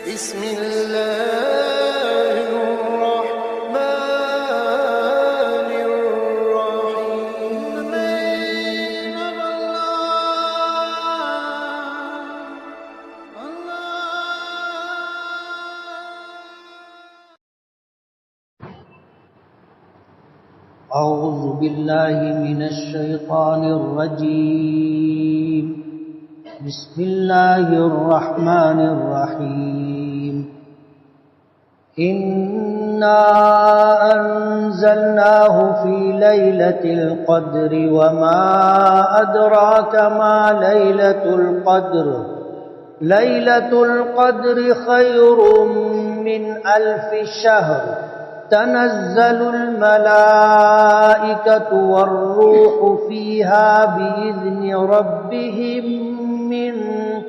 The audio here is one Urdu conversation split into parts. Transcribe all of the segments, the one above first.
بسم الله الرحمن الرحيم. أعوذ بالله من الشيطان الرجيم. بسم الله الرحمن الرحيم. إنا أنزلناه في ليلة القدر وما أدراك ما ليلة القدر. ليلة القدر خير من 1000 شهر. تنزل الملائكة والروح فيها بإذن ربهم من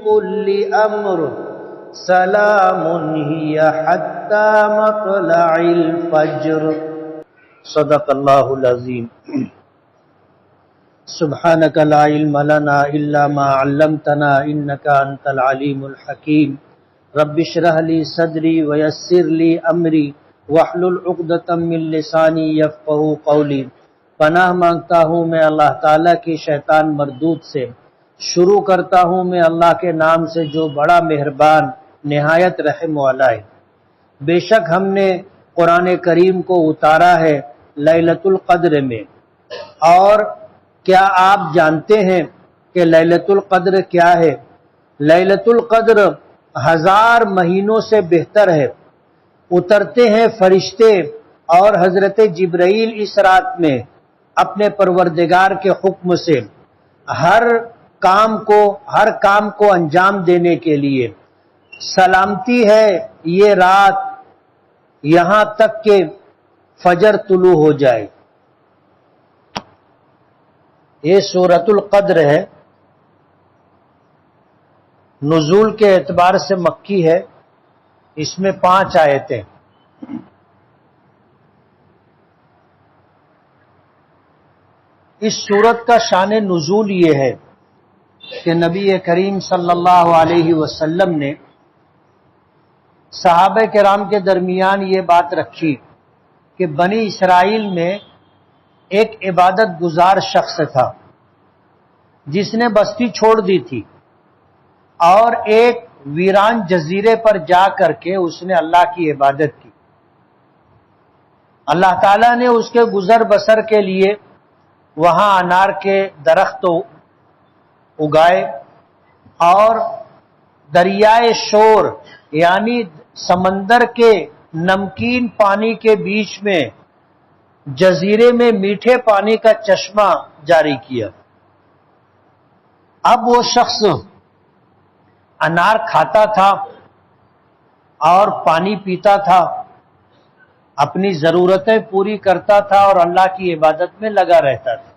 كل أمر. سلام هي حتى مطلع الفجر. صدق الله العظيم. سبحانك لا علم لنا إلا ما علمتنا إنك أنت العليم الحكيم. رب اشرح لي صدري ويسر لي أمري واحلل عقدۃ من لسانی یفقہوا قولی. پناہ مانگتا ہوں میں اللہ تعالیٰ کی شیطان مردود سے. شروع کرتا ہوں میں اللہ کے نام سے جو بڑا مہربان نہایت رحم والا ہے. بے شک ہم نے قرآن کریم کو اتارا ہے لیلۃ القدر میں. اور کیا آپ جانتے ہیں کہ لیلۃ القدر کیا ہے؟ لیلۃ القدر 1000 مہینوں سے بہتر ہے. اترتے ہیں فرشتے اور حضرت جبرائیل اس رات میں اپنے پروردگار کے حکم سے ہر کام کو انجام دینے کے لیے. سلامتی ہے یہ رات یہاں تک کہ فجر طلوع ہو جائے. یہ سورۃ القدر ہے. نزول کے اعتبار سے مکی ہے. اس میں 5 آیتیں. اس سورت کا شان نزول یہ ہے کہ نبی کریم صلی اللہ علیہ وسلم نے صحابہ کرام کے درمیان یہ بات رکھی کہ بنی اسرائیل میں ایک عبادت گزار شخص تھا جس نے بستی چھوڑ دی تھی اور ایک ویران جزیرے پر جا کر کے اس نے اللہ کی عبادت کی. اللہ تعالیٰ نے اس کے گزر بسر کے لیے وہاں انار کے درخت اگائے اور دریائے شور یعنی سمندر کے نمکین پانی کے بیچ میں جزیرے میں میٹھے پانی کا چشمہ جاری کیا. اب وہ شخص انار کھاتا تھا اور پانی پیتا تھا، اپنی ضرورتیں پوری کرتا تھا اور اللہ کی عبادت میں لگا رہتا تھا.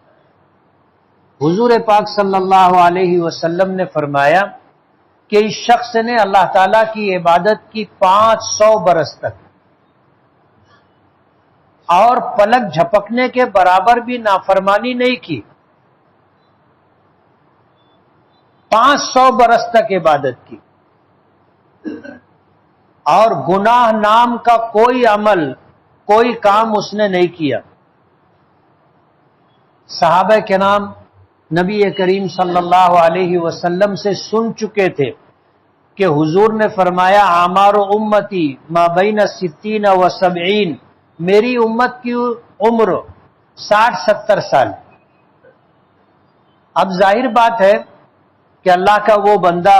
حضور پاک صلی اللہ علیہ وسلم نے فرمایا کہ اس شخص نے اللہ تعالیٰ کی عبادت کی 500 برس تک اور پلک جھپکنے کے برابر بھی نافرمانی نہیں کی. 500 برس تک عبادت کی اور گناہ نام کا کوئی عمل کوئی کام اس نے نہیں کیا. صحابہ کرام نبی کریم صلی اللہ علیہ وسلم سے سن چکے تھے کہ حضور نے فرمایا اعمار امتی ما بین 60 و 70. میری امت کی عمر 60-70 سال. اب ظاہر بات ہے کہ اللہ کا وہ بندہ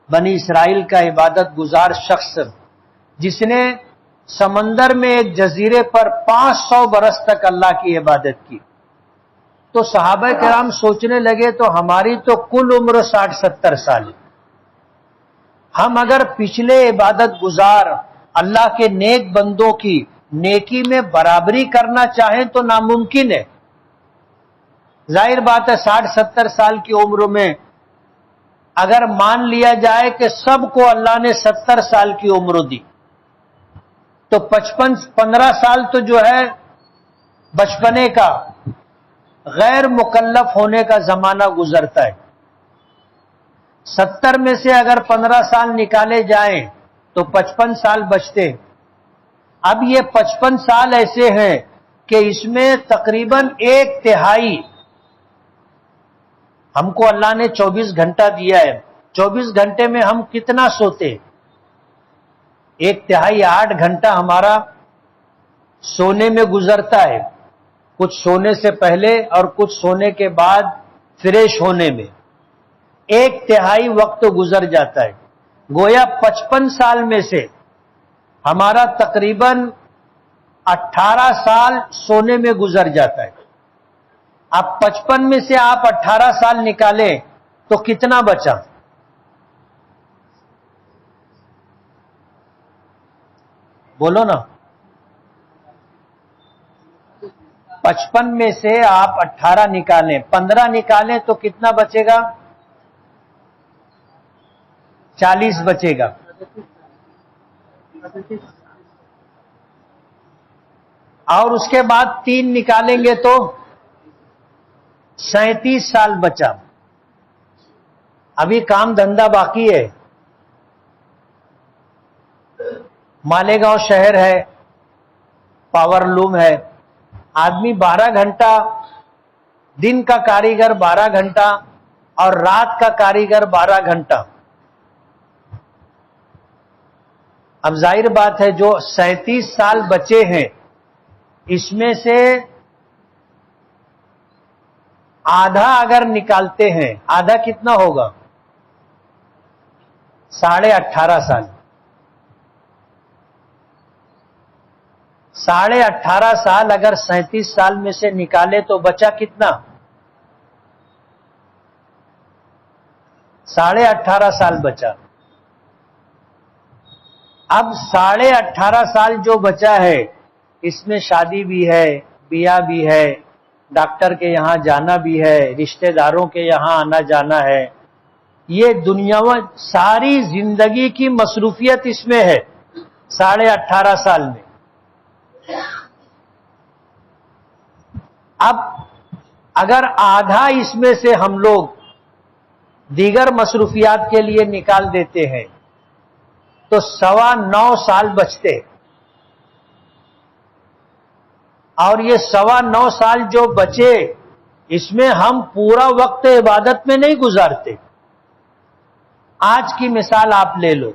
بنی اسرائیل کا عبادت گزار شخص جس نے سمندر میں ایک جزیرے پر 500 برس تک اللہ کی عبادت کی. تو صحابہ کرام سوچنے لگے تو ہماری تو کل عمر 60-70 سال ہے. ہم اگر پچھلے عبادت گزار اللہ کے نیک بندوں کی نیکی میں برابری کرنا چاہیں تو ناممکن ہے. ظاہر بات ہے 60-70 سال کی عمر میں اگر مان لیا جائے کہ سب کو اللہ نے 70 سال کی عمر دی تو 55-15 سال تو جو ہے بچپنے کا غیر مکلف ہونے کا زمانہ گزرتا ہے. 70 میں سے اگر 15 سال نکالے جائیں تو 55 سال بچتے. اب یہ 55 سال ایسے ہیں کہ اس میں تقریباً 1/3 ہم کو اللہ نے 24 گھنٹہ دیا ہے. 24 گھنٹے میں ہم کتنا سوتے؟ 1/3 8 گھنٹہ ہمارا سونے میں گزرتا ہے، کچھ سونے سے پہلے اور کچھ سونے کے بعد فریش ہونے میں 1/3 وقت گزر جاتا ہے. گویا 55 سال میں سے ہمارا تقریباً 18 سال سونے میں گزر جاتا ہے. اب 55 میں سے آپ 18 سال نکالیں تو کتنا بچا؟ بولو نا. 55 میں سے آپ 18 نکالیں، 15 نکالیں تو کتنا بچے گا؟ 40 بچے گا. اور اس کے بعد 3 نکالیں گے تو 37 سال بچا. ابھی کام دھندا باقی ہے. مالیگاؤں شہر ہے، پاور لوم ہے، آدمی 12 گھنٹہ، دن کا کاریگر 12 گھنٹہ اور رات کا کاریگر 12 گھنٹہ. اب ظاہر بات ہے جو 37 سال بچے ہیں اس میں سے آدھا اگر نکالتے ہیں، آدھا کتنا ہوگا؟ 18.5 سال. 18.5 سال اگر 37 سال میں سے نکالے تو بچا کتنا؟ 18.5 سال بچا. اب 18.5 سال جو بچا ہے اس میں شادی بھی ہے، بیاہ بھی ہے، ڈاکٹر کے یہاں جانا بھی ہے، رشتہ داروں کے یہاں آنا جانا ہے. یہ دنیا میں ساری زندگی کی مصروفیت اس میں ہے 18.5 سال میں. اب اگر آدھا اس میں سے ہم لوگ دیگر مصروفیات کے لیے نکال دیتے ہیں تو 9.25 سال بچتے. اور یہ 9.25 سال جو بچے اس میں ہم پورا وقت عبادت میں نہیں گزارتے. آج کی مثال آپ لے لو،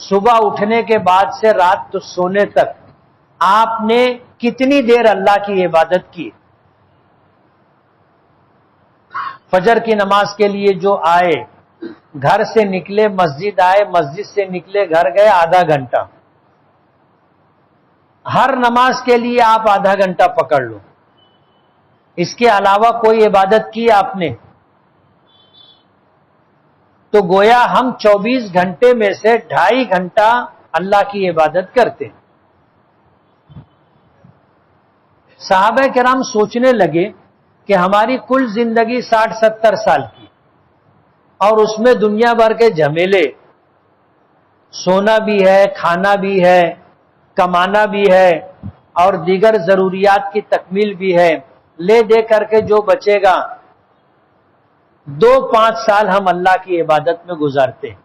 صبح اٹھنے کے بعد سے رات سونے تک آپ نے کتنی دیر اللہ کی عبادت کی؟ فجر کی نماز کے لیے جو آئے، گھر سے نکلے مسجد آئے، مسجد سے نکلے گھر گئے آدھا گھنٹہ. ہر نماز کے لیے آپ آدھا گھنٹہ پکڑ لو. اس کے علاوہ کوئی عبادت کی آپ نے؟ تو گویا ہم 24 گھنٹے میں سے 2.5 گھنٹہ اللہ کی عبادت کرتے ہیں. صحابہ کرام سوچنے لگے کہ ہماری کل زندگی 60-70 سال کی، اور اس میں دنیا بھر کے جھمیلے، سونا بھی ہے، کھانا بھی ہے، کمانا بھی ہے اور دیگر ضروریات کی تکمیل بھی ہے، لے دے کر کے جو بچے گا 2-5 سال ہم اللہ کی عبادت میں گزارتے ہیں.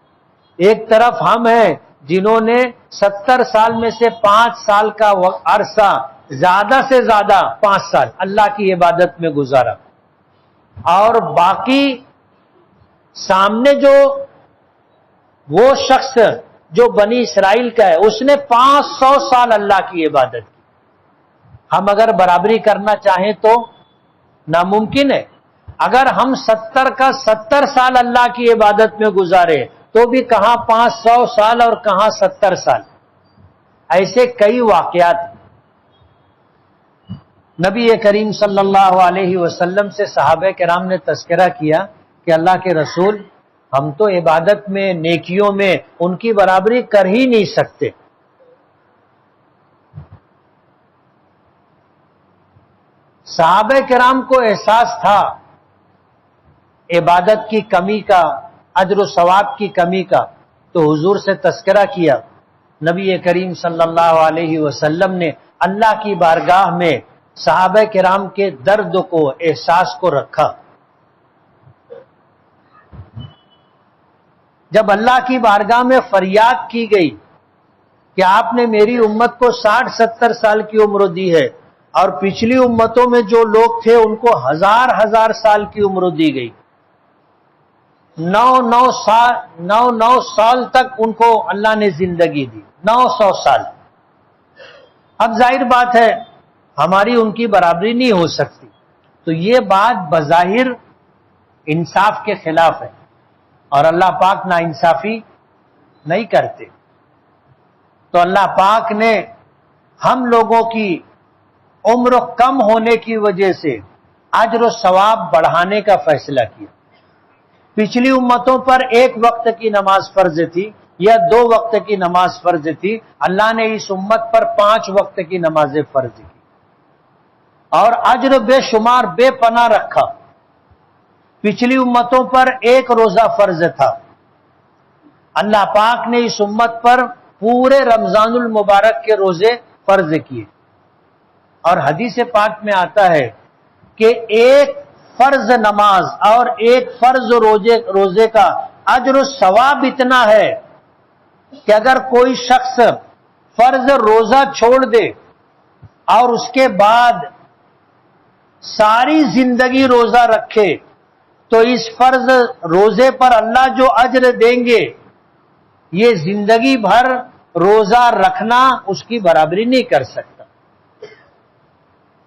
ایک طرف ہم ہیں جنہوں نے 70 سال میں سے 5 سال کا عرصہ، زیادہ سے زیادہ 5 سال اللہ کی عبادت میں گزارا، اور باقی سامنے جو وہ شخص جو بنی اسرائیل کا ہے اس نے 500 سال اللہ کی عبادت کی. ہم اگر برابری کرنا چاہیں تو ناممکن ہے. اگر ہم 70 کا 70 سال اللہ کی عبادت میں گزارے تو بھی کہاں 500 سال اور کہاں 70 سال. ایسے کئی واقعات. نبی کریم صلی اللہ علیہ وسلم سے صحابہ کرام نے تذکرہ کیا کہ اللہ کے رسول، ہم تو عبادت میں، نیکیوں میں ان کی برابری کر ہی نہیں سکتے. صحابہ کرام کو احساس تھا عبادت کی کمی کا، اجر و ثواب کی کمی کا، تو حضور سے تذکرہ کیا. نبی کریم صلی اللہ علیہ وسلم نے اللہ کی بارگاہ میں صحابہ کرام کے درد کو، احساس کو رکھا. جب اللہ کی بارگاہ میں فریاد کی گئی کہ آپ نے میری امت کو 60-70 سال کی عمر دی ہے اور پچھلی امتوں میں جو لوگ تھے ان کو ہزار سال کی عمر دی گئی، 900 سال تک ان کو اللہ نے زندگی دی، 900 سال۔ اب ظاہر بات ہے ہماری ان کی برابری نہیں ہو سکتی، تو یہ بات بظاہر انصاف کے خلاف ہے، اور اللہ پاک ناانصافی نہیں کرتے۔ تو اللہ پاک نے ہم لوگوں کی عمر کم ہونے کی وجہ سے اجر و ثواب بڑھانے کا فیصلہ کیا۔ پچھلی امتوں پر 1 وقت کی نماز فرض تھی یا 2 وقت کی نماز فرض تھی، اللہ نے اس امت پر 5 وقت کی نمازیں فرض کی، اور اجر بے شمار بے پناہ رکھا۔ پچھلی امتوں پر 1 روزہ فرض تھا، اللہ پاک نے اس امت پر پورے رمضان المبارک کے روزے فرض کیے، اور حدیث پاک میں آتا ہے کہ 1 فرض نماز اور 1 فرض روزے کا اجر و ثواب اتنا ہے کہ اگر کوئی شخص فرض روزہ چھوڑ دے اور اس کے بعد ساری زندگی روزہ رکھے تو اس فرض روزے پر اللہ جو اجر دیں گے یہ زندگی بھر روزہ رکھنا اس کی برابری نہیں کر سکتا۔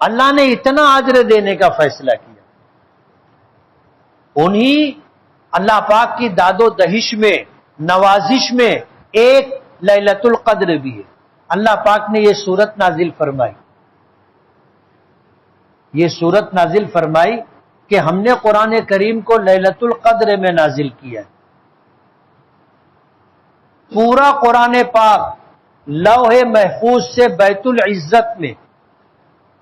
اللہ نے اتنا اجر دینے کا فیصلہ کیا۔ انہی اللہ پاک کی داد و دہش میں، نوازش میں ایک لیلۃ القدر بھی ہے۔ اللہ پاک نے یہ سورت نازل فرمائی، یہ سورت نازل فرمائی کہ ہم نے قرآن کریم کو لیلۃ القدر میں نازل کیا ہے۔ پورا قرآن پاک لوح محفوظ سے بیت العزت میں،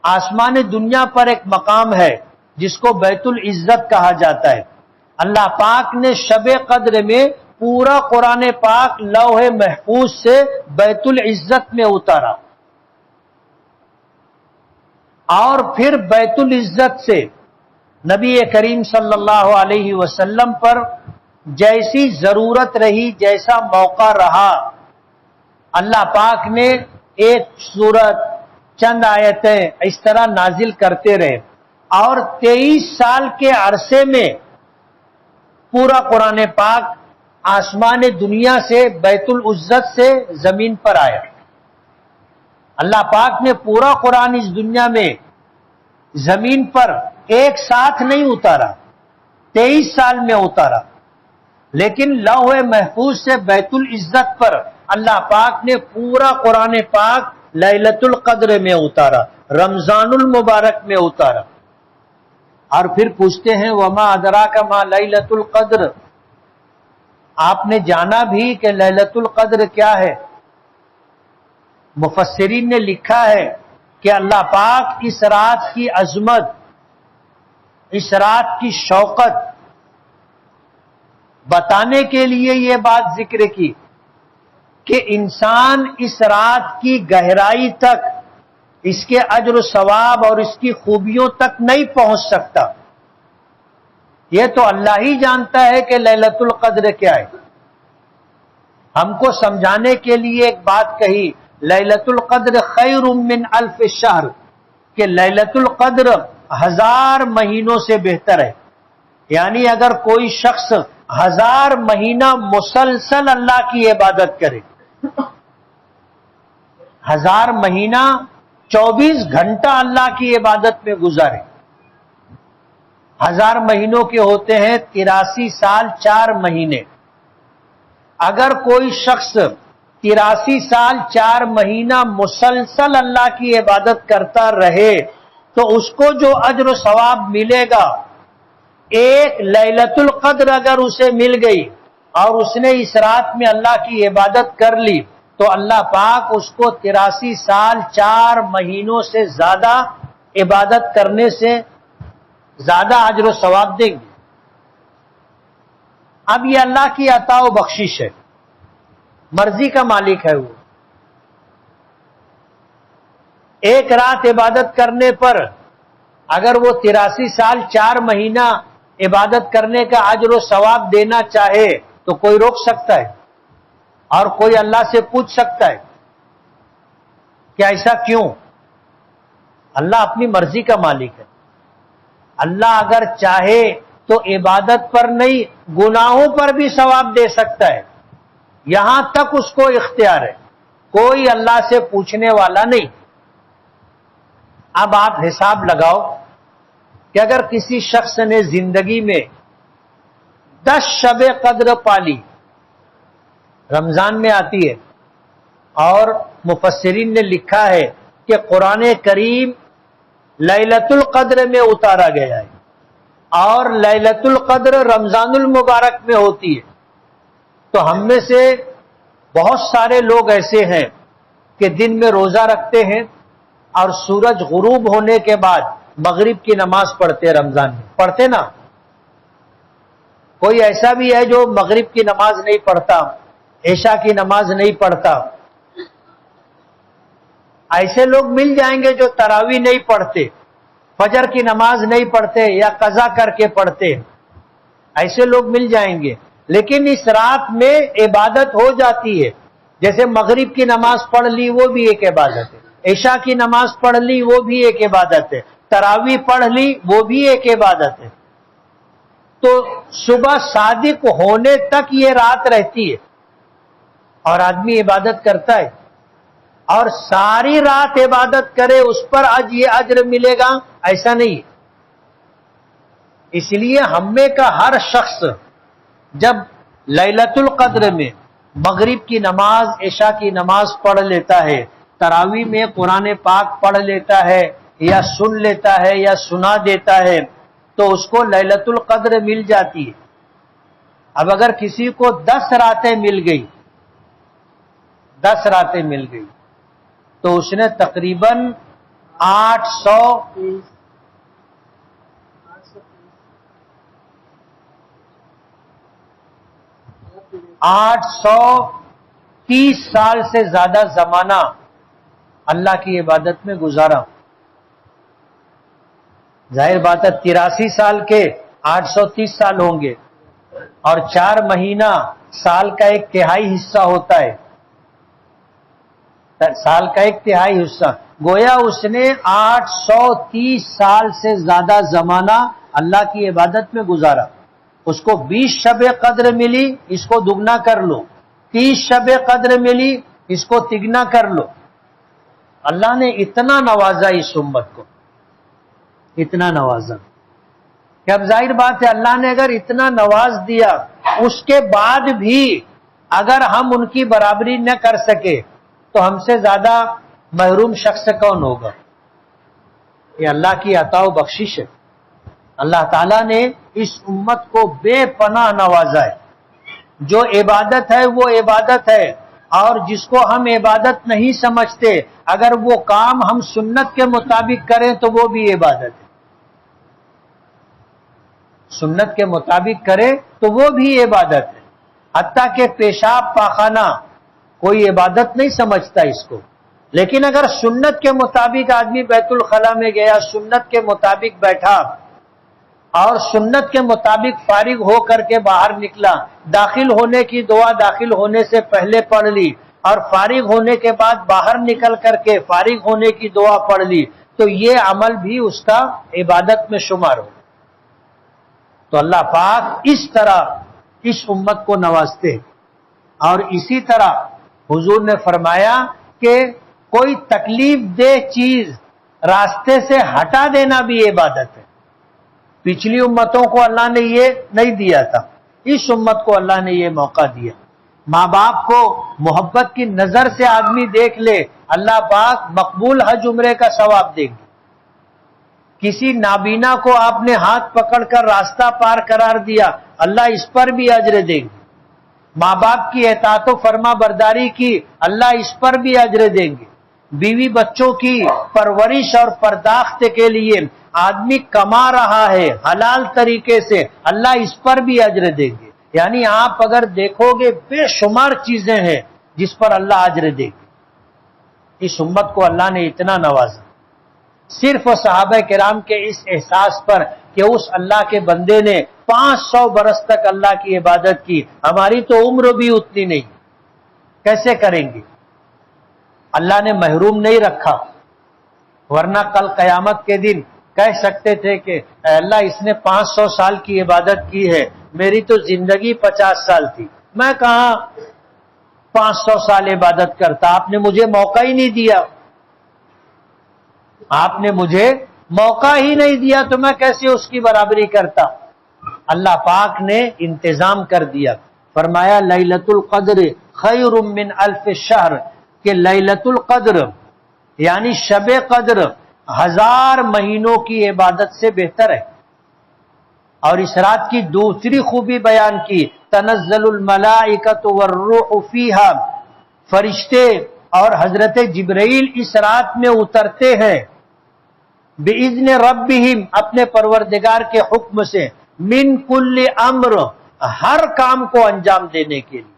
آسمان دنیا پر ایک مقام ہے جس کو بیت العزت کہا جاتا ہے، اللہ پاک نے شب قدر میں پورا قرآن پاک لوح محفوظ سے بیت العزت میں اتارا، اور پھر بیت العزت سے نبی کریم صلی اللہ علیہ وسلم پر جیسی ضرورت رہی، جیسا موقع رہا، اللہ پاک نے ایک سورت، چند آیتیں اس طرح نازل کرتے رہے، اور 23 سال کے عرصے میں پورا قرآن پاک آسمان دنیا سے بیت العزت سے زمین پر آیا۔ اللہ پاک نے پورا قرآن اس دنیا میں زمین پر ایک ساتھ نہیں اتارا، 23 سال میں اتارا، لیکن لوح محفوظ سے بیت العزت پر اللہ پاک نے پورا قرآن پاک لیلۃ القدر میں اتارا، رمضان المبارک میں اتارا۔ اور پھر پوچھتے ہیں وما ادراک ما لیلۃ القدر، آپ نے جانا بھی کہ لیلۃ القدر کیا ہے؟ مفسرین نے لکھا ہے کہ اللہ پاک اس رات کی عظمت، اس رات کی شوقت بتانے کے لیے یہ بات ذکر کی کہ انسان اس رات کی گہرائی تک، اس کے اجر و ثواب اور اس کی خوبیوں تک نہیں پہنچ سکتا۔ یہ تو اللہ ہی جانتا ہے کہ لیلۃ القدر کیا ہے۔ ہم کو سمجھانے کے لیے ایک بات کہی، لیلۃ القدر خیر من الف شہر، کہ لیلۃ القدر 1000 مہینوں سے بہتر ہے۔ یعنی اگر کوئی شخص 1000 مہینہ مسلسل اللہ کی عبادت کرے، 1000 مہینہ 24 گھنٹہ اللہ کی عبادت میں گزارے، 1000 مہینوں کے ہوتے ہیں 83 سال 4 مہینے۔ اگر کوئی شخص 83 سال 4 مہینہ مسلسل اللہ کی عبادت کرتا رہے تو اس کو جو اجر و ثواب ملے گا، ایک لیلۃ القدر اگر اسے مل گئی اور اس نے اس رات میں اللہ کی عبادت کر لی تو اللہ پاک اس کو 83 سال 4 مہینوں سے زیادہ عبادت کرنے سے زیادہ اجر و ثواب دیں گے۔ اب یہ اللہ کی عطا و بخشش ہے، مرضی کا مالک ہے وہ۔ ایک رات عبادت کرنے پر اگر وہ 83 سال 4 مہینہ عبادت کرنے کا اجر و ثواب دینا چاہے تو کوئی روک سکتا ہے اور کوئی اللہ سے پوچھ سکتا ہے کہ ایسا کیوں؟ اللہ اپنی مرضی کا مالک ہے. اللہ اگر چاہے تو عبادت پر نہیں گناہوں پر بھی ثواب دے سکتا ہے. یہاں تک اس کو اختیار ہے، کوئی اللہ سے پوچھنے والا نہیں. اب آپ حساب لگاؤ کہ اگر کسی شخص نے زندگی میں 10 شب قدر پالی، رمضان میں آتی ہے، اور مفسرین نے لکھا ہے کہ قرآن کریم لیلۃ القدر میں اتارا گیا ہے اور لیلۃ القدر رمضان المبارک میں ہوتی ہے. تو ہم میں سے بہت سارے لوگ ایسے ہیں کہ دن میں روزہ رکھتے ہیں اور سورج غروب ہونے کے بعد مغرب کی نماز پڑھتے، رمضان میں پڑھتے نا. کوئی ایسا بھی ہے جو مغرب کی نماز نہیں پڑھتا، عشاء کی نماز نہیں پڑھتا. ایسے لوگ مل جائیں گے جو تراویح نہیں پڑھتے، فجر کی نماز نہیں پڑھتے یا قضا کر کے پڑھتے، ایسے لوگ مل جائیں گے. لیکن اس رات میں عبادت ہو جاتی ہے. جیسے مغرب کی نماز پڑھ لی وہ بھی ایک عبادت ہے، عشاء کی نماز پڑھ لی وہ بھی ایک عبادت ہے، تراویح پڑھ لی وہ بھی ایک عبادت ہے. تو صبح صادق ہونے تک یہ رات رہتی ہے اور آدمی عبادت کرتا ہے، اور ساری رات عبادت کرے اس پر یہ اجر ملے گا، ایسا نہیں. اس لیے ہم میں کا ہر شخص جب لیلۃ القدر میں مغرب کی نماز، عشاء کی نماز پڑھ لیتا ہے، تراویح میں قرآن پاک پڑھ لیتا ہے یا سن لیتا ہے یا سنا دیتا ہے، تو اس کو لیلۃ القدر مل جاتی ہے. اب اگر کسی کو 10 راتیں مل گئی، 10 راتیں مل گئی، تو اس نے تقریباً 830 سال سے زیادہ زمانہ اللہ کی عبادت میں گزارا. ظاہر بات ہے 83 سال کے 830 سال ہوں گے، اور 4 مہینہ سال کا 1/3 حصہ ہوتا ہے، سال کا 1/3 حصہ. گویا اس نے 830 سال سے زیادہ زمانہ اللہ کی عبادت میں گزارا. اس کو 20 شب قدر ملی، اس کو دگنا کر لو. 30 شب قدر ملی، اس کو تگنا کر لو. اللہ نے اتنا نوازا اس امت کو، اتنا نوازا کہ اب ظاہر بات ہے اللہ نے اگر اتنا نواز دیا، اس کے بعد بھی اگر ہم ان کی برابری نہ کر سکے تو ہم سے زیادہ محروم شخص کون ہوگا؟ یہ اللہ کی عطا و بخشش ہے. اللہ تعالیٰ نے اس امت کو بے پناہ نوازا ہے. جو عبادت ہے وہ عبادت ہے، اور جس کو ہم عبادت نہیں سمجھتے، اگر وہ کام ہم سنت کے مطابق کریں تو وہ بھی عبادت ہے. سنت کے مطابق کرے تو وہ بھی عبادت ہے. حتیٰ کہ پیشاب پاخانہ کوئی عبادت نہیں سمجھتا اس کو، لیکن اگر سنت کے مطابق آدمی بیت الخلاء میں گیا، سنت کے مطابق بیٹھا اور سنت کے مطابق فارغ ہو کر کے باہر نکلا، داخل ہونے کی دعا داخل ہونے سے پہلے پڑھ لی، اور فارغ ہونے کے بعد باہر نکل کر کے فارغ ہونے کی دعا پڑھ لی، تو یہ عمل بھی اس کا عبادت میں شمار ہو. تو اللہ پاک اس طرح اس امت کو نوازتے ہیں. اور اسی طرح حضور نے فرمایا کہ کوئی تکلیف دہ چیز راستے سے ہٹا دینا بھی عبادت ہے. پچھلی امتوں کو اللہ نے یہ نہیں دیا تھا، اس امت کو اللہ نے یہ موقع دیا. ماں باپ کو محبت کی نظر سے آدمی دیکھ لے، اللہ پاک مقبول حج عمرے کا ثواب دیں گے. کسی نابینا کو آپ نے ہاتھ پکڑ کر راستہ پار قرار دیا، اللہ اس پر بھی اجر دیں گے. ماں باپ کی اطاعت و فرما برداری کی، اللہ اس پر بھی اجر دیں گے. بیوی بچوں کی پرورش اور پرداخت کے لیے آدمی کما رہا ہے حلال طریقے سے، اللہ اس پر بھی اجر دیں گے. یعنی آپ اگر دیکھو گے بے شمار چیزیں ہیں جس پر اللہ اجر دے گی. اس امت کو اللہ نے اتنا نوازا. صرف صحابہ کرام کے اس احساس پر کہ اس اللہ کے بندے نے 500 برس تک اللہ کی عبادت کی، ہماری تو عمر بھی اتنی نہیں، کیسے کریں گے؟ اللہ نے محروم نہیں رکھا، ورنہ کل قیامت کے دن کہہ سکتے تھے کہ اے اللہ اس نے 500 سال کی عبادت کی ہے، میری تو زندگی 50 سال تھی، میں کہاں 500 سال عبادت کرتا، آپ نے مجھے موقع ہی نہیں دیا، آپ نے مجھے موقع ہی نہیں دیا تو میں کیسے اس کی برابری کرتا؟ اللہ پاک نے انتظام کر دیا، فرمایا لیلۃ القدر خیر من الف شہر، کہ لیلۃ القدر یعنی شب قدر 1000 مہینوں کی عبادت سے بہتر ہے۔ اور اس رات کی دوسری خوبی بیان کی، تنزل الملائکۃ والروح فیہا، فرشتے اور حضرت جبرائیل اس رات میں اترتے ہیں، بِإِذْنِ رَبِّهِمْ اپنے پروردگار کے حکم سے، من کل امر ہر کام کو انجام دینے کے لیے۔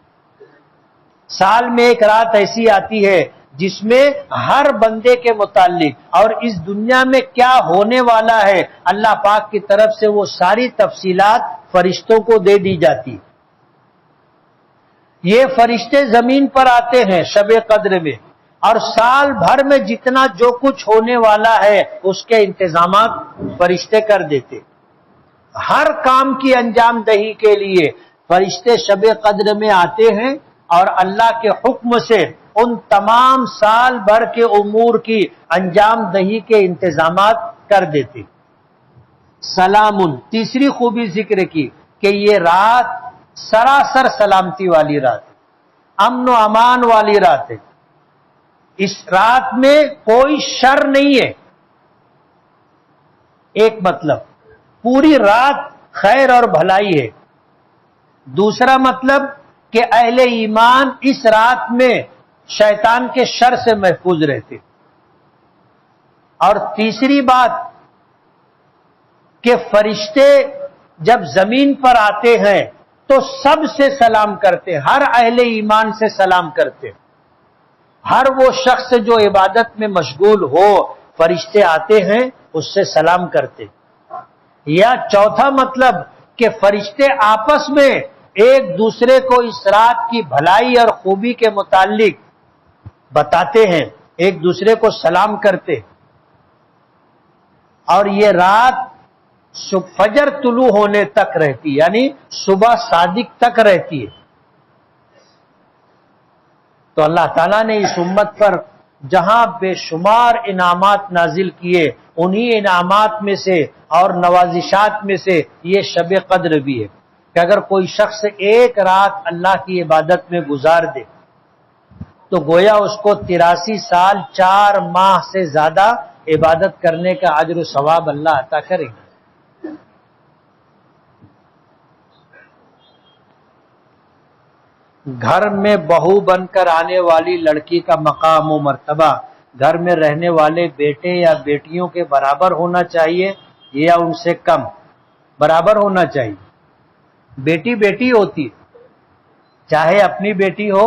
سال میں ایک رات ایسی آتی ہے جس میں ہر بندے کے متعلق اور اس دنیا میں کیا ہونے والا ہے اللہ پاک کی طرف سے وہ ساری تفصیلات فرشتوں کو دے دی جاتی۔ یہ فرشتے زمین پر آتے ہیں شب قدر میں، اور سال بھر میں جتنا جو کچھ ہونے والا ہے اس کے انتظامات فرشتے کر دیتے۔ ہر کام کی انجام دہی کے لیے فرشتے شب قدر میں آتے ہیں اور اللہ کے حکم سے ان تمام سال بھر کے امور کی انجام دہی کے انتظامات کر دیتے۔ سلام، تیسری خوبی ذکر کی کہ یہ رات سراسر سلامتی والی رات ہے، امن و امان والی رات ہے، اس رات میں کوئی شر نہیں ہے۔ ایک مطلب پوری رات خیر اور بھلائی ہے، دوسرا مطلب کہ اہل ایمان اس رات میں شیطان کے شر سے محفوظ رہتے، اور تیسری بات کہ فرشتے جب زمین پر آتے ہیں تو سب سے سلام کرتے، ہر اہل ایمان سے سلام کرتے، ہر وہ شخص جو عبادت میں مشغول ہو فرشتے آتے ہیں اس سے سلام کرتے۔ یا چوتھا مطلب کہ فرشتے آپس میں ایک دوسرے کو اس رات کی بھلائی اور خوبی کے متعلق بتاتے ہیں، ایک دوسرے کو سلام کرتے، اور یہ رات فجر طلوع ہونے تک رہتی، یعنی صبح صادق تک رہتی ہے۔ تو اللہ تعالیٰ نے اس امت پر جہاں بے شمار انعامات نازل کیے، انہی انعامات میں سے اور نوازشات میں سے یہ شب قدر بھی ہے کہ اگر کوئی شخص ایک رات اللہ کی عبادت میں گزار دے تو گویا اس کو 83 سال 4 ماہ سے زیادہ عبادت کرنے کا اجر و ثواب اللہ عطا کرے گا۔ گھر میں بہو بن کر آنے والی لڑکی کا مقام و مرتبہ گھر میں رہنے والے بیٹے یا بیٹیوں کے برابر ہونا چاہیے یا ان سے کم؟ برابر ہونا چاہیے۔ بیٹی بیٹی ہوتی ہے، چاہے اپنی بیٹی ہو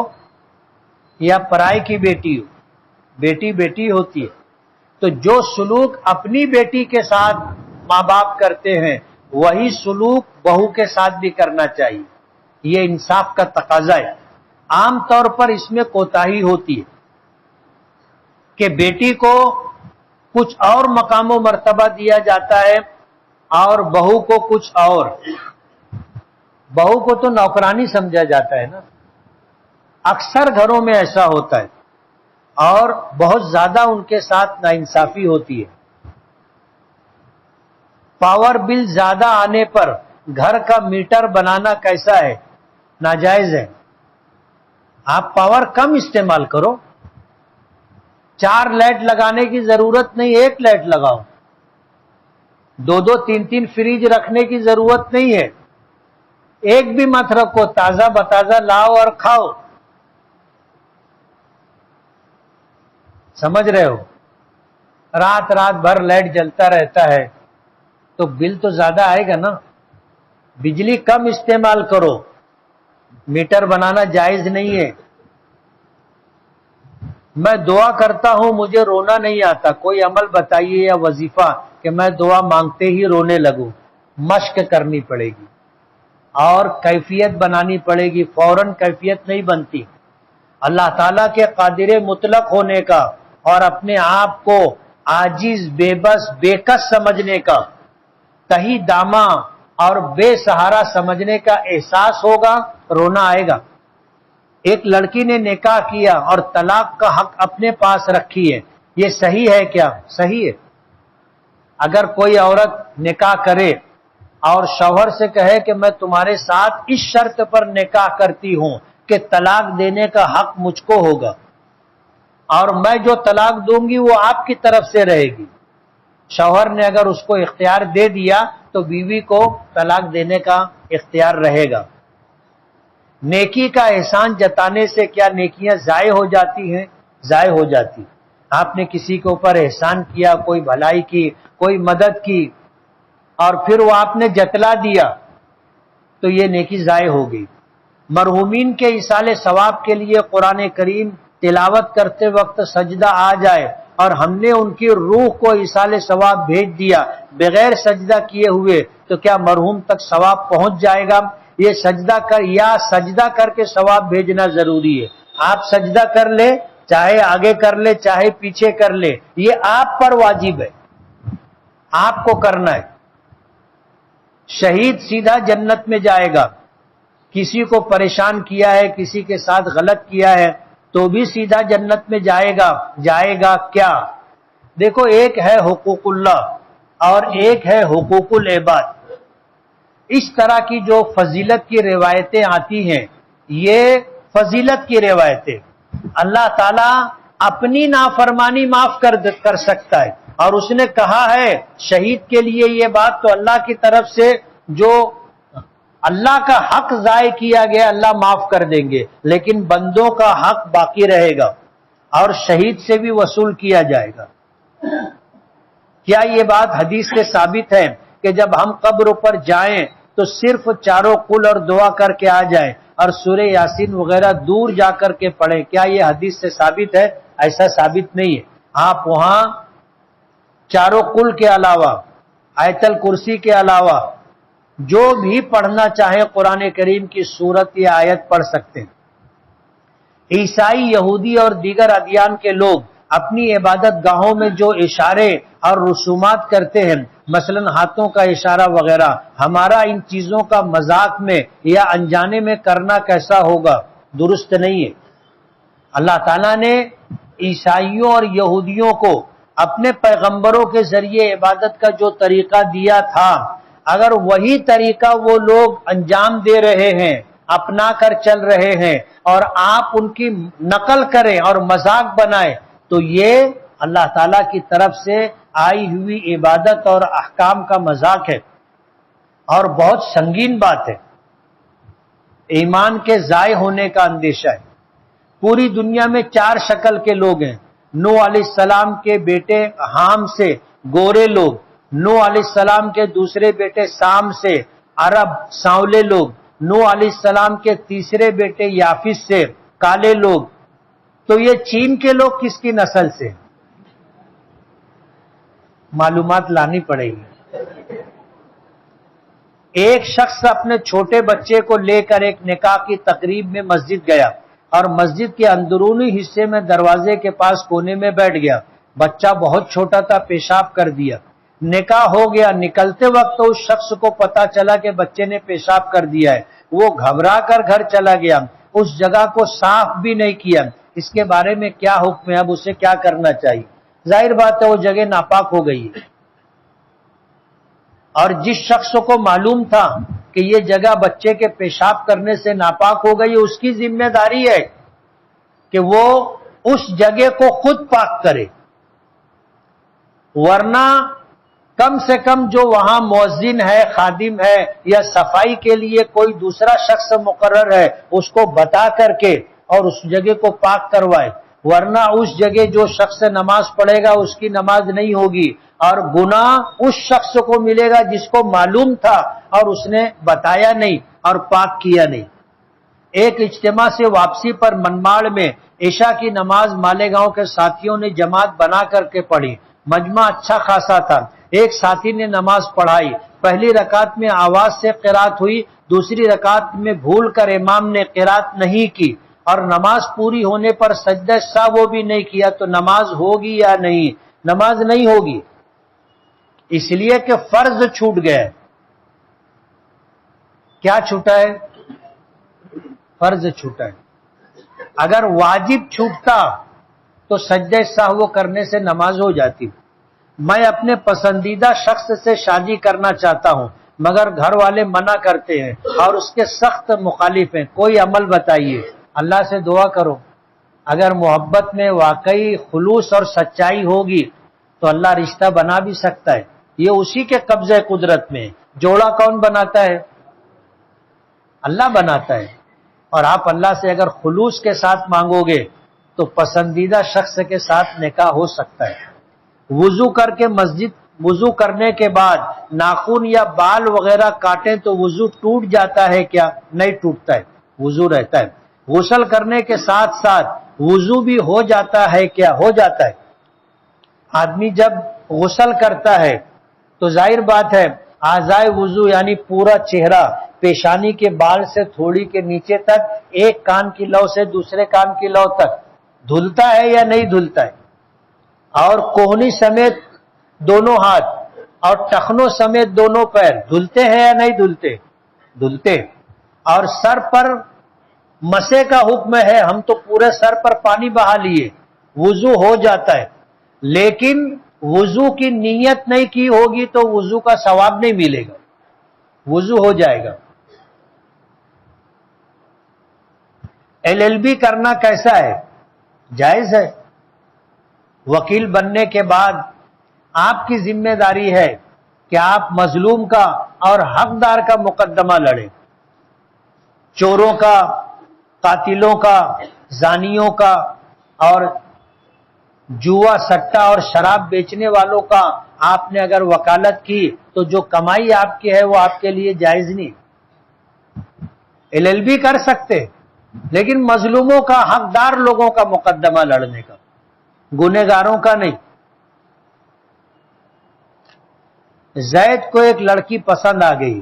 یا پرائی کی بیٹی ہو، بیٹی بیٹی ہوتی ہے۔ تو جو سلوک اپنی بیٹی کے ساتھ ماں باپ کرتے ہیں وہی سلوک بہو کے ساتھ بھی کرنا چاہیے، یہ انصاف کا تقاضا ہے۔ عام طور پر اس میں کوتاہی ہوتی ہے کہ بیٹی کو کچھ اور مقام و مرتبہ دیا جاتا ہے اور بہو کو کچھ اور۔ بہو کو تو نوکرانی سمجھا جاتا ہے نا، اکثر گھروں میں ایسا ہوتا ہے، اور بہت زیادہ ان کے ساتھ ناانصافی ہوتی ہے۔ پاور بل زیادہ آنے پر گھر کا میٹر بنانا کیسا ہے؟ ناجائز ہے۔ آپ پاور کم استعمال کرو، 4 لائٹ لگانے کی ضرورت نہیں، 1 لائٹ لگاؤ، 2 3 فریج رکھنے کی ضرورت نہیں ہے، ایک بھی مت رکھو، تازہ بتازہ لاؤ اور کھاؤ۔ سمجھ رہے ہو؟ رات بھر لائٹ جلتا رہتا ہے تو بل تو زیادہ آئے گا نا۔ بجلی کم استعمال کرو، میٹر بنانا جائز نہیں ہے۔ میں دعا کرتا ہوں مجھے رونا نہیں آتا، کوئی عمل بتائیے یا وظیفہ کہ میں دعا مانگتے ہی رونے لگوں۔ مشق کرنی پڑے گی اور کیفیت بنانی پڑے گی، فوراً کیفیت نہیں بنتی۔ اللہ تعالیٰ کے قادر مطلق ہونے کا اور اپنے آپ کو عاجز، بے بس، بے کس سمجھنے کا، تہی داماں اور بے سہارا سمجھنے کا احساس ہوگا، رونا آئے گا۔ ایک لڑکی نے نکاح کیا اور طلاق کا حق اپنے پاس رکھی ہے، یہ صحیح ہے کیا؟ صحیح ہے۔ اگر کوئی عورت نکاح کرے اور شوہر سے کہے کہ میں تمہارے ساتھ اس شرط پر نکاح کرتی ہوں کہ طلاق دینے کا حق مجھ کو ہوگا اور میں جو طلاق دوں گی وہ آپ کی طرف سے رہے گی، شوہر نے اگر اس کو اختیار دے دیا تو بیوی کو طلاق دینے کا اختیار رہے گا۔ نیکی کا احسان جتانے سے کیا نیکیاں ضائع ہو جاتی ہیں؟ ضائع ہو جاتی۔ آپ نے کسی کے اوپر احسان کیا، کوئی بھلائی کی، کوئی مدد کی اور پھر وہ آپ نے جتلا دیا تو یہ نیکی ضائع ہو گئی۔ مرحومین کے ایصال ثواب کے لیے قرآن کریم تلاوت کرتے وقت سجدہ آ جائے اور ہم نے ان کی روح کو ایصال ثواب بھیج دیا بغیر سجدہ کیے ہوئے تو کیا مرحوم تک ثواب پہنچ جائے گا؟ یہ سجدہ کر کے ثواب بھیجنا ضروری ہے۔ آپ سجدہ کر لے، چاہے آگے کر لے چاہے پیچھے کر لے، یہ آپ پر واجب ہے، آپ کو کرنا ہے۔ شہید سیدھا جنت میں جائے گا، کسی کو پریشان کیا ہے، کسی کے ساتھ غلط کیا ہے تو بھی سیدھا جنت میں جائے گا کیا؟ دیکھو، ایک ہے حقوق اللہ اور ایک ہے حقوق العباد۔ اس طرح کی جو فضیلت کی روایتیں آتی ہیں یہ فضیلت کی روایتیں، اللہ تعالیٰ اپنی نافرمانی معاف کر سکتا ہے اور اس نے کہا ہے شہید کے لیے یہ بات تو اللہ کی طرف سے جو اللہ کا حق ضائع کیا گیا اللہ معاف کر دیں گے، لیکن بندوں کا حق باقی رہے گا اور شہید سے بھی وصول کیا جائے گا۔ کیا یہ بات حدیث سے ثابت ہے کہ جب ہم قبر پر جائیں تو صرف چاروں قل اور دعا کر کے آ جائیں اور سورہ یاسین وغیرہ دور جا کر کے پڑھیں؟ کیا یہ حدیث سے ثابت ہے؟ ایسا ثابت نہیں ہے۔ آپ وہاں چاروں قل کے علاوہ، آیت الکرسی کے علاوہ جو بھی پڑھنا چاہیں قرآن کریم کی سورت یا آیت پڑھ سکتے ہیں۔ عیسائی، یہودی اور دیگر ادیان کے لوگ اپنی عبادت گاہوں میں جو اشارے اور رسومات کرتے ہیں، مثلا ہاتھوں کا اشارہ وغیرہ، ہمارا ان چیزوں کا مذاق میں یا انجانے میں کرنا کیسا ہوگا؟ درست نہیں ہے۔ اللہ تعالیٰ نے عیسائیوں اور یہودیوں کو اپنے پیغمبروں کے ذریعے عبادت کا جو طریقہ دیا تھا، اگر وہی طریقہ وہ لوگ انجام دے رہے ہیں، اپنا کر چل رہے ہیں اور آپ ان کی نقل کریں اور مذاق بنائیں تو یہ اللہ تعالیٰ کی طرف سے آئی ہوئی عبادت اور احکام کا مذاق ہے اور بہت سنگین بات ہے۔ ایمان کے ضائع ہونے کا اندیشہ ہے۔ پوری دنیا میں 4 شکل کے لوگ ہیں۔ نوح علیہ السلام کے بیٹے حام سے گورے لوگ، نوح علیہ السلام کے دوسرے بیٹے سام سے عرب سانولے لوگ، نوح علیہ السلام کے تیسرے بیٹے یافس سے کالے لوگ۔ تو یہ چین کے لوگ کس کی نسل سے؟ معلومات لانی پڑے گی۔ ایک شخص اپنے چھوٹے بچے کو لے کر ایک نکاح کی تقریب میں مسجد گیا اور مسجد کے اندرونی حصے میں دروازے کے پاس کونے میں بیٹھ گیا۔ بچہ بہت چھوٹا تھا، پیشاب کر دیا۔ نکاح ہو گیا، نکلتے وقت اس شخص کو پتا چلا کہ بچے نے پیشاب کر دیا ہے۔ وہ گھبرا کر گھر چلا گیا، اس جگہ کو صاف بھی نہیں کیا۔ اس کے بارے میں کیا حکم ہے؟ اب اسے کیا کرنا چاہیے؟ ظاہر بات ہے وہ جگہ ناپاک ہو گئی ہے، اور جس شخص کو معلوم تھا کہ یہ جگہ بچے کے پیشاب کرنے سے ناپاک ہو گئی، اس کی ذمہ داری ہے کہ وہ اس جگہ کو خود پاک کرے، ورنہ کم سے کم جو وہاں مؤذن ہے، خادم ہے یا صفائی کے لیے کوئی دوسرا شخص مقرر ہے، اس کو بتا کر کے اور اس جگہ کو پاک کروائے، ورنہ اس جگہ جو شخص نماز پڑھے گا اس کی نماز نہیں ہوگی اور گناہ اس شخص کو ملے گا جس کو معلوم تھا اور اس نے بتایا نہیں اور پاک کیا نہیں۔ ایک اجتماع سے واپسی پر منماڑ میں عشاء کی نماز مالیگاؤں کے ساتھیوں نے جماعت بنا کر کے پڑھی۔ مجمع اچھا خاصا تھا۔ ایک ساتھی نے نماز پڑھائی، پہلی رکعت میں آواز سے قرات ہوئی، دوسری رکعت میں بھول کر امام نے قرات نہیں کی اور نماز پوری ہونے پر سجدہ سہو بھی نہیں کیا تو نماز ہوگی یا نہیں؟ نماز نہیں ہوگی، اس لیے کہ فرض چھوٹ گیا۔ کیا چھوٹا ہے؟ فرض چھوٹا ہے۔ اگر واجب چھوٹتا تو سجدہ سہو کرنے سے نماز ہو جاتی۔ میں اپنے پسندیدہ شخص سے شادی کرنا چاہتا ہوں مگر گھر والے منع کرتے ہیں اور اس کے سخت مخالف ہیں، کوئی عمل بتائیے۔ اللہ سے دعا کرو، اگر محبت میں واقعی خلوص اور سچائی ہوگی تو اللہ رشتہ بنا بھی سکتا ہے، یہ اسی کے قبضہ قدرت میں ہے۔ جوڑا کون بناتا ہے؟ اللہ بناتا ہے۔ اور آپ اللہ سے اگر خلوص کے ساتھ مانگو گے تو پسندیدہ شخص کے ساتھ نکاح ہو سکتا ہے۔ وضو کرنے کے بعد ناخن یا بال وغیرہ کاٹیں تو وضو ٹوٹ جاتا ہے کیا؟ نہیں ٹوٹتا ہے، وضو رہتا ہے۔ غسل کرنے کے ساتھ ساتھ وضو بھی ہو جاتا ہے کیا؟ ہو جاتا ہے۔ آدمی جب غسل کرتا ہے تو ظاہر بات ہے اعضائے وضو یعنی پورا چہرہ پیشانی کے بال سے تھوڑی کے نیچے تک، ایک کان کی لو سے دوسرے کان کی لو تک دھلتا ہے یا نہیں دھلتا ہے؟ اور کوہنی سمیت دونوں ہاتھ اور ٹخنوں سمیت دونوں پیر دھلتے ہیں یا نہیں دھلتے؟ دھلتے۔ اور سر پر مسے کا حکم ہے، ہم تو پورے سر پر پانی بہا لیے، وضو ہو جاتا ہے۔ لیکن وضو کی نیت نہیں کی ہوگی تو وضو کا ثواب نہیں ملے گا، وضو ہو جائے گا۔ LLB کرنا کیسا ہے؟ جائز ہے۔ وکیل بننے کے بعد آپ کی ذمہ داری ہے کہ آپ مظلوم کا اور حقدار کا مقدمہ لڑیں، چوروں کا، قاتلوں کا، زانیوں کا، اور جوا سٹا اور شراب بیچنے والوں کا آپ نے اگر وکالت کی تو جو کمائی آپ کی ہے وہ آپ کے لیے جائز نہیں۔ LLB کر سکتے لیکن مظلوموں کا، حقدار لوگوں کا مقدمہ لڑنے کا، گنہگاروں کا نہیں۔ زید کو ایک لڑکی پسند آ گئی،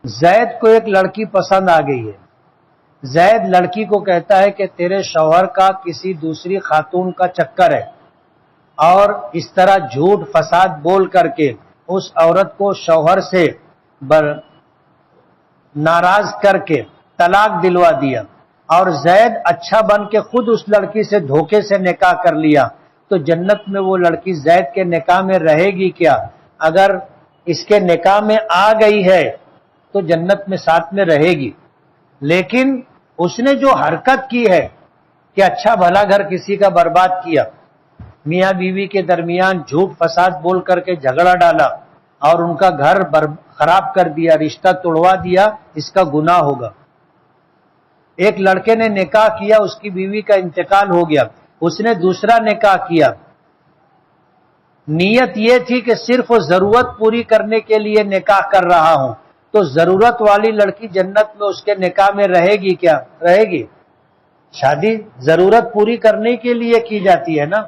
زید کو ایک لڑکی پسند آ گئی ہے۔ زید لڑکی کو کہتا ہے کہ تیرے شوہر کا کسی دوسری خاتون کا چکر ہے، اور اس طرح جھوٹ فساد بول کر کے اس عورت کو شوہر سے ناراض کر کے طلاق دلوا دیا، اور زید اچھا بن کے خود اس لڑکی سے دھوکے سے نکاح کر لیا، تو جنت میں وہ لڑکی زید کے نکاح میں رہے گی کیا؟ اگر اس کے نکاح میں آ گئی ہے تو جنت میں ساتھ میں رہے گی۔ لیکن اس نے جو حرکت کی ہے کہ اچھا بھلا گھر کسی کا برباد کیا، میاں بیوی کے درمیان جھوٹ فساد بول کر کے جھگڑا ڈالا اور ان کا گھر خراب کر دیا، رشتہ توڑوا دیا، اس کا گناہ ہوگا۔ ایک لڑکے نے نکاح کیا، اس کی بیوی کا انتقال ہو گیا، اس نے دوسرا نکاح کیا، نیت یہ تھی کہ صرف ضرورت پوری کرنے کے لیے نکاح کر رہا ہوں، تو ضرورت والی لڑکی جنت میں اس کے نکاح میں رہے گی کیا؟ رہے گی۔ شادی ضرورت پوری کرنے کے لیے کی جاتی ہے نا،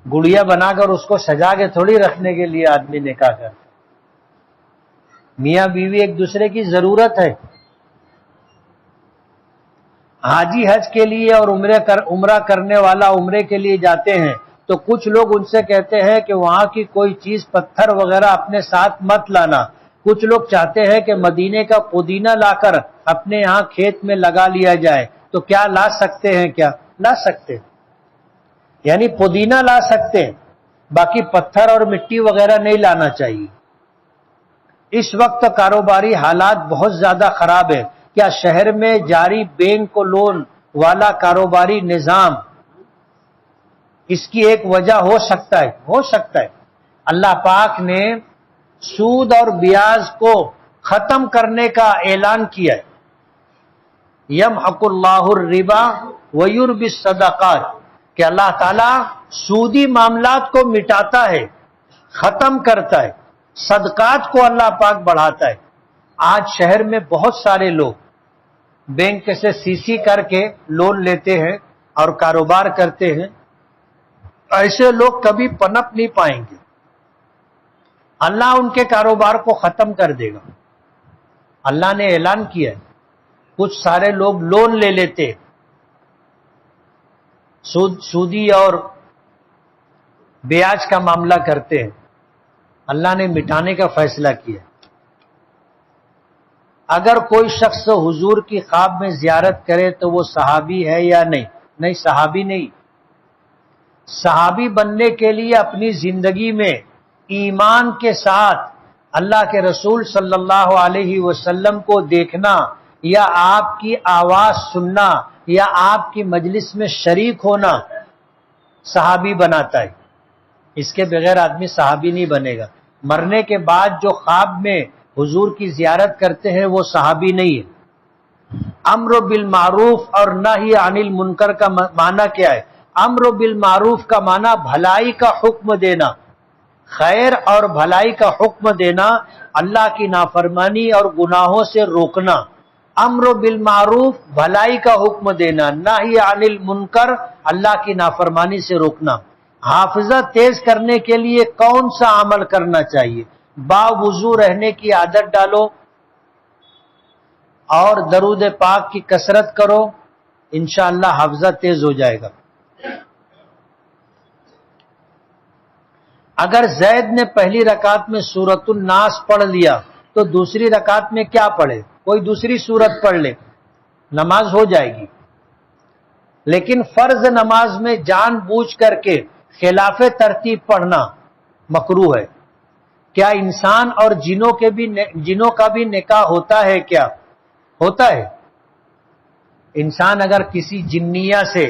گڑیا بنا کر اس کو سجا کے تھوڑی رکھنے کے لیے آدمی نکاح کرتا۔ میاں بیوی ایک دوسرے کی ضرورت ہے۔ حاجی حج کے لیے اور عمرہ کرنے والا عمرے کے لیے جاتے ہیں تو کچھ لوگ ان سے کہتے ہیں کہ وہاں کی کوئی چیز پتھر وغیرہ اپنے ساتھ مت لانا۔ کچھ لوگ چاہتے ہیں کہ مدینے کا پودینہ لا کر اپنے یہاں کھیت میں لگا لیا جائے، تو کیا لا سکتے ہیں؟ کیا لا سکتے؟ یعنی پودینہ لا سکتے، باقی پتھر اور مٹی وغیرہ نہیں لانا چاہیے۔ اس وقت کاروباری حالات بہت زیادہ خراب ہے، کیا شہر میں جاری بینک لون والا کاروباری نظام اس کی ایک وجہ ہو سکتا ہے؟ ہو سکتا ہے۔ اللہ پاک نے سود اور بیاج کو ختم کرنے کا اعلان کیا ہے، یمحق اللہ الربا ویربی الصدقات، کہ اللہ تعالیٰ سودی معاملات کو مٹاتا ہے، ختم کرتا ہے، صدقات کو اللہ پاک بڑھاتا ہے۔ آج شہر میں بہت سارے لوگ بینک سے سی کر کے لون لیتے ہیں اور کاروبار کرتے ہیں، ایسے لوگ کبھی پنپ نہیں پائیں گے، اللہ ان کے کاروبار کو ختم کر دے گا۔ اللہ نے اعلان کیا ہے، کچھ سارے لوگ لون لے لیتے، سودی اور بیاج کا معاملہ کرتے ہیں، اللہ نے مٹانے کا فیصلہ کیا۔ اگر کوئی شخص حضور کی خواب میں زیارت کرے تو وہ صحابی ہے یا نہیں؟ نہیں، صحابی نہیں۔ صحابی بننے کے لیے اپنی زندگی میں ایمان کے ساتھ اللہ کے رسول صلی اللہ علیہ وسلم کو دیکھنا یا آپ کی آواز سننا یا آپ کی مجلس میں شریک ہونا صحابی بناتا ہے۔ اس کے بغیر آدمی صحابی نہیں بنے گا۔ مرنے کے بعد جو خواب میں حضور کی زیارت کرتے ہیں وہ صحابی نہیں ہے۔ امر بالمعروف اور نہی عن المنکر کا معنی کیا ہے؟ امر بالمعروف کا معنی بھلائی کا حکم دینا، خیر اور بھلائی کا حکم دینا، اللہ کی نافرمانی اور گناہوں سے روکنا۔ امر بالمعروف بھلائی کا حکم دینا، نہی عن المنکر اللہ کی نافرمانی سے روکنا۔ حافظہ تیز کرنے کے لیے کون سا عمل کرنا چاہیے؟ باوضو رہنے کی عادت ڈالو اور درود پاک کی کثرت کرو، انشاءاللہ حافظہ تیز ہو جائے گا۔ اگر زید نے پہلی رکعت میں سورۃ الناس پڑھ لیا تو دوسری رکعت میں کیا پڑھے؟ کوئی دوسری سورت پڑھ لے، نماز ہو جائے گی۔ لیکن فرض نماز میں جان بوجھ کر کے خلاف ترتیب پڑھنا مکروہ ہے۔ کیا انسان اور جنوں کا بھی نکاح ہوتا ہے؟ کیا ہوتا ہے؟ انسان اگر کسی جنیہ سے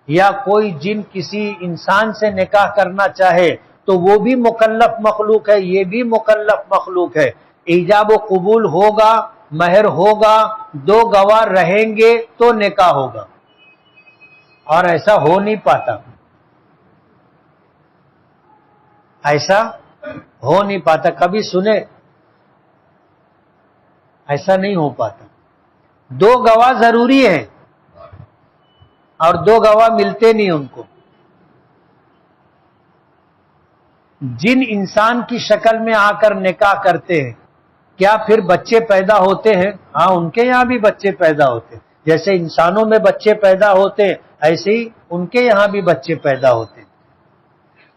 یا کوئی جن کسی انسان سے نکاح کرنا چاہے تو وہ بھی مکلف مخلوق ہے، یہ بھی مکلف مخلوق ہے۔ ایجاب و قبول ہوگا، مہر ہوگا، دو گواہ رہیں گے تو نکاح ہوگا، اور ایسا ہو نہیں پاتا، ایسا ہو نہیں پاتا۔ کبھی سنے؟ ایسا نہیں ہو پاتا۔ دو گواہ ضروری ہیں اور دو گواہ ملتے نہیں ان کو۔ جن انسان کی شکل میں آ کر نکاح کرتے ہیں، کیا پھر بچے پیدا ہوتے ہیں؟ ہاں، ان کے یہاں بھی بچے پیدا ہوتے ہیں۔ جیسے انسانوں میں بچے پیدا ہوتے ہیں ایسے ہی ان کے یہاں بھی بچے پیدا ہوتے ہیں۔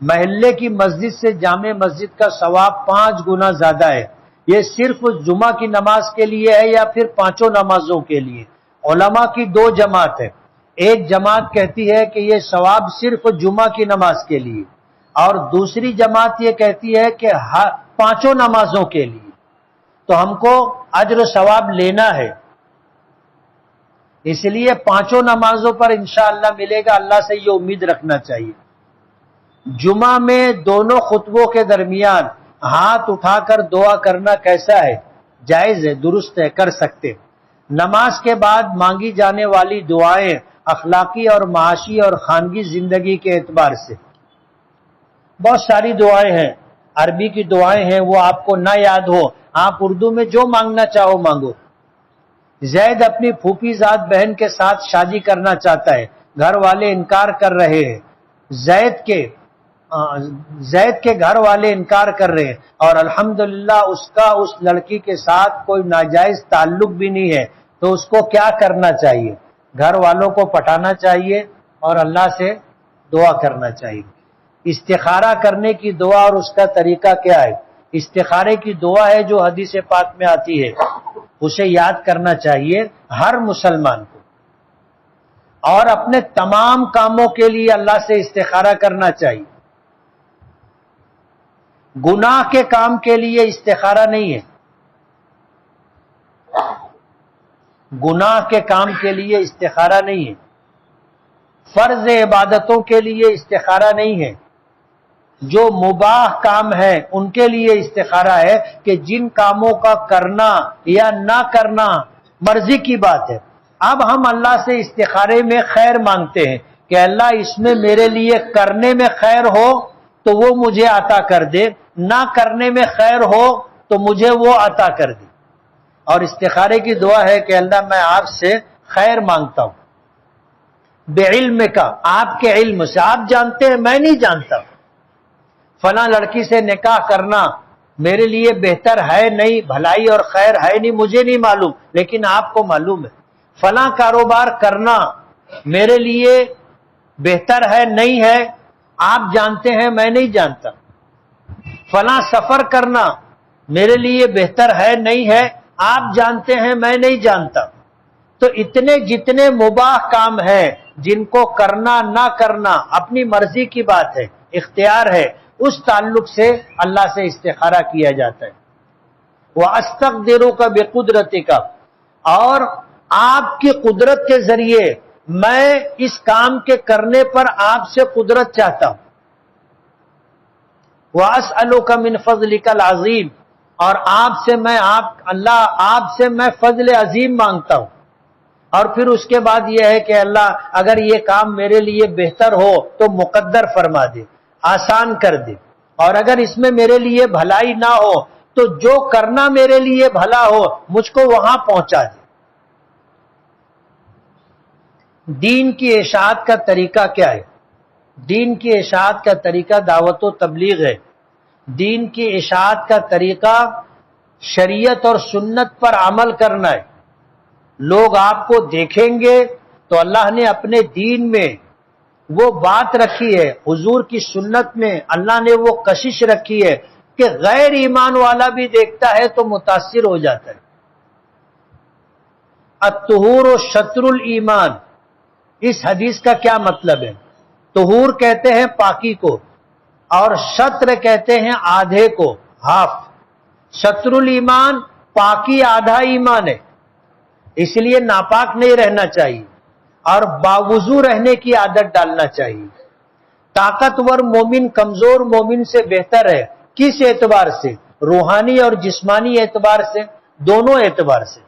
محلے کی مسجد سے جامع مسجد کا ثواب 5 گنا زیادہ ہے۔ یہ صرف جمعہ کی نماز کے لیے ہے یا پھر 5 نمازوں کے لیے؟ علماء کی 2 جماعت ہے۔ ایک جماعت کہتی ہے کہ یہ ثواب صرف جمعہ کی نماز کے لیے، اور دوسری جماعت یہ کہتی ہے کہ 5 نمازوں کے لیے۔ تو ہم کو اجر و ثواب لینا ہے، اس لیے 5 نمازوں پر انشاءاللہ ملے گا۔ اللہ سے یہ امید رکھنا چاہیے۔ جمعہ میں دونوں خطبوں کے درمیان ہاتھ اٹھا کر دعا کرنا کیسا ہے؟ جائز ہے، درست ہے، کر سکتے۔ نماز کے بعد مانگی جانے والی دعائیں اخلاقی اور معاشی اور خانگی زندگی کے اعتبار سے بہت ساری دعائیں ہیں۔ عربی کی دعائیں ہیں، وہ آپ کو نہ یاد ہو، آپ اردو میں جو مانگنا چاہو مانگو۔ زید اپنی پھوپھی زاد بہن کے ساتھ شادی کرنا چاہتا ہے، گھر والے انکار کر رہے ہیں۔ زید کے گھر والے انکار کر رہے ہیں، اور الحمدللہ اس کا اس لڑکی کے ساتھ کوئی ناجائز تعلق بھی نہیں ہے، تو اس کو کیا کرنا چاہیے؟ گھر والوں کو پٹانا چاہیے اور اللہ سے دعا کرنا چاہیے۔ استخارہ کرنے کی دعا اور اس کا طریقہ کیا ہے؟ استخارے کی دعا ہے جو حدیث پاک میں آتی ہے، اسے یاد کرنا چاہیے ہر مسلمان کو، اور اپنے تمام کاموں کے لیے اللہ سے استخارہ کرنا چاہیے۔ گناہ کے کام کے لیے استخارہ نہیں ہے، گناہ کے کام کے لیے استخارہ نہیں ہے، فرض عبادتوں کے لیے استخارہ نہیں ہے، جو مباح کام ہے ان کے لیے استخارہ ہے کہ جن کاموں کا کرنا یا نہ کرنا مرضی کی بات ہے۔ اب ہم اللہ سے استخارے میں خیر مانگتے ہیں کہ اللہ اس میں میرے لیے کرنے میں خیر ہو تو وہ مجھے عطا کر دے، نہ کرنے میں خیر ہو تو مجھے وہ عطا کر دے۔ اور استخارے کی دعا ہے کہ اللہ میں آپ سے خیر مانگتا ہوں، بے علم کا، آپ کے علم سے، آپ جانتے ہیں میں نہیں جانتا، فلاں لڑکی سے نکاح کرنا میرے لیے بہتر ہے نہیں، بھلائی اور خیر ہے نہیں، مجھے نہیں معلوم، لیکن آپ کو معلوم ہے۔ فلاں کاروبار کرنا میرے لیے بہتر ہے نہیں ہے، آپ جانتے ہیں میں نہیں جانتا۔ فلاں سفر کرنا میرے لیے بہتر ہے نہیں ہے، آپ جانتے ہیں میں نہیں جانتا۔ تو اتنے جتنے مباح کام ہیں جن کو کرنا نہ کرنا اپنی مرضی کی بات ہے، اختیار ہے، اس تعلق سے اللہ سے استخارہ کیا جاتا ہے۔ وَأَسْتَقْدِرُكَ بِقُدْرَتِكَ، اور آپ کی قدرت کے ذریعے میں اس کام کے کرنے پر آپ سے قدرت چاہتا ہوں۔ وَأَسْأَلُكَ مِنْ فَضْلِكَ الْعَظِيمِ، اور اللہ آپ سے میں فضل عظیم مانگتا ہوں۔ اور پھر اس کے بعد یہ ہے کہ اللہ اگر یہ کام میرے لیے بہتر ہو تو مقدر فرما دے، آسان کر دے، اور اگر اس میں میرے لیے بھلائی نہ ہو تو جو کرنا میرے لیے بھلا ہو مجھ کو وہاں پہنچا دے۔ دین کی اشاعت کا طریقہ کیا ہے؟ دین کی اشاعت کا طریقہ دعوت و تبلیغ ہے۔ دین کی اشاعت کا طریقہ شریعت اور سنت پر عمل کرنا ہے۔ لوگ آپ کو دیکھیں گے تو اللہ نے اپنے دین میں وہ بات رکھی ہے، حضور کی سنت میں اللہ نے وہ کشش رکھی ہے کہ غیر ایمان والا بھی دیکھتا ہے تو متاثر ہو جاتا ہے۔ الطہور شطر الایمان، اس حدیث کا کیا مطلب ہے؟ طہور کہتے ہیں پاکی کو، اور شطر کہتے ہیں آدھے کو، ہاف۔ شطر الایمان، پاکی آدھا ایمان ہے، اس لیے ناپاک نہیں رہنا چاہیے اور باوضو رہنے کی عادت ڈالنا چاہیے۔ طاقتور مومن کمزور مومن سے بہتر ہے، کس اعتبار سے؟ روحانی اور جسمانی اعتبار سے، دونوں اعتبار سے۔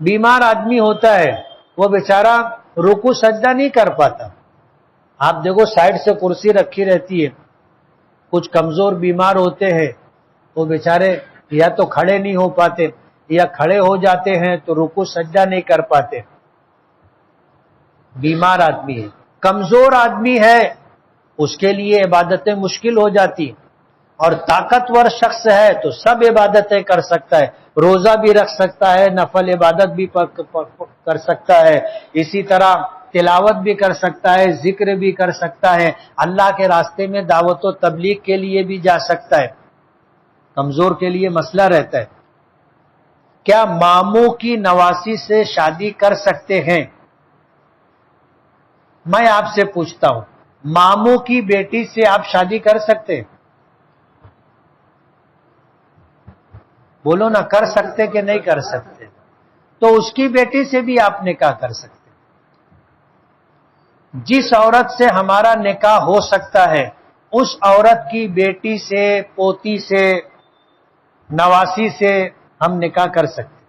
بیمار آدمی ہوتا ہے وہ بیچارہ رکوع سجدہ نہیں کر پاتا، آپ دیکھو سائڈ سے کرسی رکھی رہتی ہے، کچھ کمزور بیمار ہوتے ہیں وہ بیچارے یا تو کھڑے نہیں ہو پاتے یا کھڑے ہو جاتے ہیں تو رکوع سجدہ نہیں کر پاتے۔ بیمار آدمی ہے، کمزور آدمی ہے، اس کے لیے عبادتیں مشکل ہو جاتی، اور طاقتور شخص ہے تو سب عبادتیں کر سکتا ہے، روزہ بھی رکھ سکتا ہے، نفل عبادت بھی کر سکتا ہے، اسی طرح تلاوت بھی کر سکتا ہے، ذکر بھی کر سکتا ہے، اللہ کے راستے میں دعوت و تبلیغ کے لیے بھی جا سکتا ہے۔ کمزور کے لیے مسئلہ رہتا ہے، کیا ماموں کی نواسی سے شادی کر سکتے ہیں؟ میں آپ سے پوچھتا ہوں، ماموں کی بیٹی سے آپ شادی کر سکتے ہیں؟ بولو نا، کر سکتے کہ نہیں کر سکتے؟ تو اس کی بیٹی سے بھی آپ نکاح کر سکتے۔ جس عورت سے ہمارا نکاح ہو سکتا ہے اس عورت کی بیٹی سے، پوتی سے، نواسی سے ہم نکاح کر سکتے۔